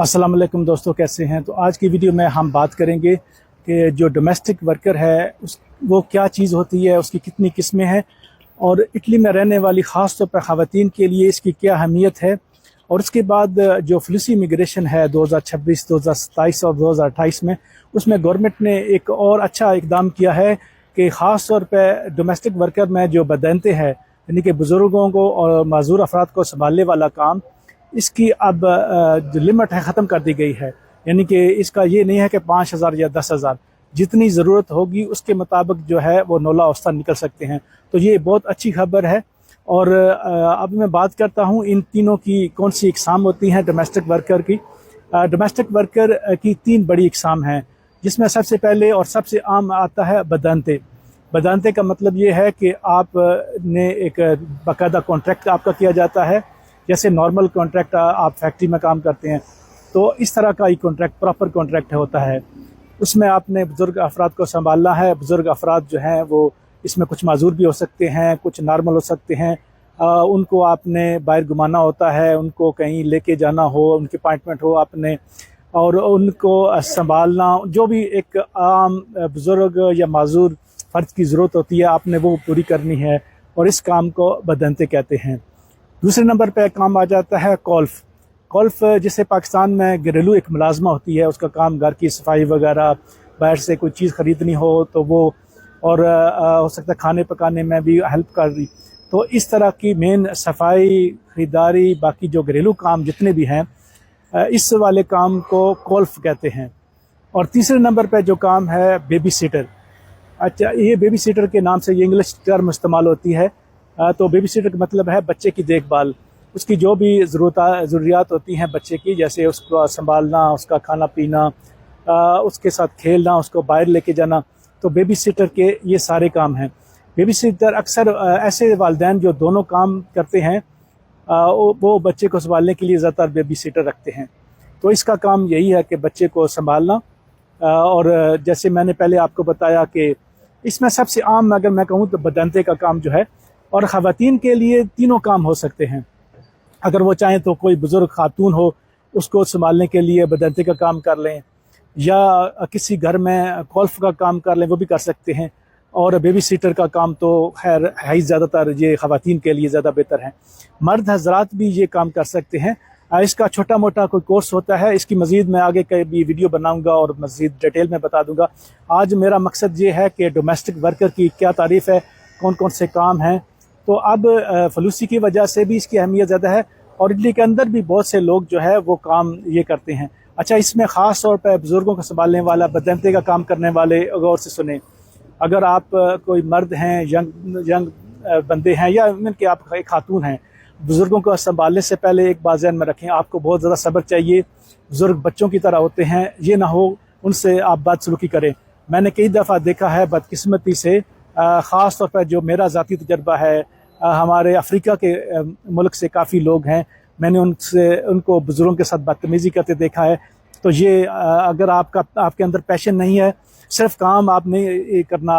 अस्सलाम वालेकुम दोस्तों, कैसे हैं। तो आज की वीडियो में हम बात करेंगे कि जो डोमेस्टिक वर्कर है वो क्या चीज़ होती है, उसकी कितनी किस्में हैं और इटली में रहने वाली ख़ास तौर पर ख़वातीन के लिए इसकी क्या अहमियत है। और उसके बाद जो फ्लूसी इमिग्रेशन है 2026, 2027 और 2028 में, उसमें गवर्नमेंट ने एक और अच्छा इकदाम किया है कि ख़ास तौर पर डोमेस्टिक वर्कर में जो बदनते हैं, यानी कि बुज़ुर्गों को और माजूर अफराद को संभालने वाला काम, इसकी अब जो लिमिट है ख़त्म कर दी गई है। यानी कि इसका ये नहीं है कि 5,000 या 10,000, जितनी ज़रूरत होगी उसके मुताबिक जो है वो नौला औस्ता निकल सकते हैं। तो ये बहुत अच्छी खबर है। और अब मैं बात करता हूँ इन तीनों की कौन सी इकसाम होती हैं डोमेस्टिक वर्कर की। डोमेस्टिक वर्कर की 3 बड़ी इकसाम हैं, जिसमें सबसे पहले और सबसे आम आता है बदनते। बदनते का मतलब ये है कि आप ने एक बाकायदा कॉन्ट्रैक्ट आपका किया जाता है, जैसे नॉर्मल कॉन्ट्रैक्ट आप फैक्ट्री में काम करते हैं, तो इस तरह का ही कॉन्ट्रैक्ट प्रॉपर कॉन्ट्रैक्ट होता है। उसमें आपने बुज़ुर्ग अफराद को संभालना है। बुज़ुर्ग अफराद जो हैं वो इसमें कुछ माजूर भी हो सकते हैं, कुछ नॉर्मल हो सकते हैं। उनको आपने बाहर घुमाना होता है, उनको कहीं लेके जाना हो, उनकी अपॉइंटमेंट हो आपने, और उनको संभालना, जो भी एक आम बुज़ुर्ग या माजूर फ़र्द की ज़रूरत होती है आपने वो पूरी करनी है, और इस काम को बदनते कहते हैं। दूसरे नंबर पे काम आ जाता है कॉल्फ। कॉल्फ जिसे पाकिस्तान में घरेलू एक मुलाजमा होती है, उसका काम घर की सफाई वगैरह, बाहर से कोई चीज़ ख़रीदनी हो तो वो, और हो सकता है खाने पकाने में भी हेल्प कर दी। तो इस तरह की मेन सफाई, ख़रीदारी, बाकी जो घरेलू काम जितने भी हैं, इस वाले काम को कॉल्फ कहते हैं। और तीसरे नंबर पे जो काम है बेबी सीटर। अच्छा, ये बेबी सीटर के नाम से ये इंग्लिश टर्म इस्तेमाल होती है। तो बेबी सीटर का मतलब है बच्चे की देखभाल, उसकी जो भी ज़रूरियात होती हैं बच्चे की, जैसे उसको संभालना, उसका खाना पीना, उसके साथ खेलना, उसको बाहर लेके जाना, तो बेबी सीटर के ये सारे काम हैं। बेबी सीटर अक्सर ऐसे वालिदैन जो दोनों काम करते हैं, वो बच्चे को संभालने के लिए ज़्यादातर बेबी सीटर रखते हैं। तो इसका काम यही है कि बच्चे को संभालना। और जैसे मैंने पहले आपको बताया कि इसमें सबसे आम अगर मैं कहूँ तो बदनते का काम जो है, और ख़वातीन के लिए तीनों काम हो सकते हैं। अगर वो चाहें तो कोई बुज़ुर्ग खातून हो, उसको संभालने के लिए बदनते का काम कर लें, या किसी घर में कॉल्फ का काम कर लें, वो भी कर सकते हैं। और बेबी सीटर का काम तो खैर है ही, ज़्यादातर ये ख़वातीन के लिए ज़्यादा बेहतर है। मर्द हजरात भी ये काम कर सकते हैं। इसका छोटा मोटा कोई कोर्स होता है, इसकी मज़ीद मैं आगे कभी वीडियो बनाऊंगा और मज़ीद डिटेल में बता दूंगा। आज मेरा मकसद ये है कि डोमेस्टिक वर्कर की क्या तारीफ़ है, कौन कौन से काम हैं। तो अब फलूसी की वजह से भी इसकी अहमियत ज़्यादा है, और इटली के अंदर भी बहुत से लोग जो है वो काम ये करते हैं। अच्छा, इसमें ख़ास तौर पर बुज़ुर्गों को संभालने वाला, बदनते का काम करने वाले गौर से सुने। अगर आप कोई मर्द हैं, यंग बंदे हैं, या इवन कि आप एक खातून हैं, बुज़ुर्गों को संभालने से पहले एक बात ज़हन में रखें, आपको बहुत ज़्यादा सब्र चाहिए। बुज़ुर्ग बच्चों की तरह होते हैं, ये ना हो उनसे आप बदसलूकी करें। मैंने कई दफ़ा देखा है बदकिस्मती से, ख़ास तौर पर जो मेरा ज़ाती तजर्बा है, हमारे अफ्रीका के मुल्क से काफ़ी लोग हैं, मैंने उनको बुज़ुर्गों के साथ बदतमीज़ी करते देखा है। तो ये अगर आपके अंदर पैशन नहीं है, सिर्फ काम आपने करना,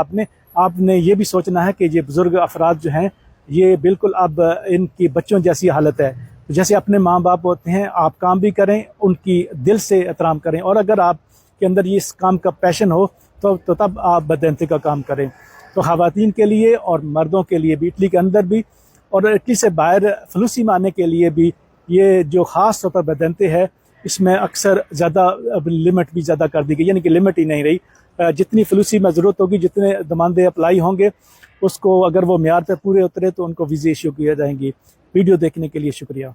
आपने ये भी सोचना है कि ये बुज़ुर्ग अफराद जो हैं ये बिल्कुल अब इनकी बच्चों जैसी हालत है। तो जैसे अपने माँ बाप होते हैं, आप काम भी करें, उनकी दिल से एहतराम करें, और अगर आपके अंदर ये इस काम का पैशन हो तो तब आप बदनते का काम करें। तो ख़वातीन के लिए और मर्दों के लिए भी, इटली के अंदर भी और इटली से बाहर फलूसी में आने के लिए भी, ये जो ख़ास तौर पर बदनते है, इसमें अक्सर ज़्यादा अब लिमिट भी ज़्यादा कर दी गई, यानी कि लिमिट ही नहीं रही। जितनी फलूसी में ज़रूरत होगी, जितने दमानदे अप्लाई होंगे, उसको अगर वो मेयार पे पूरे उतरे तो उनको वीज़े इशू किए जाएंगी। वीडियो देखने के लिए शुक्रिया।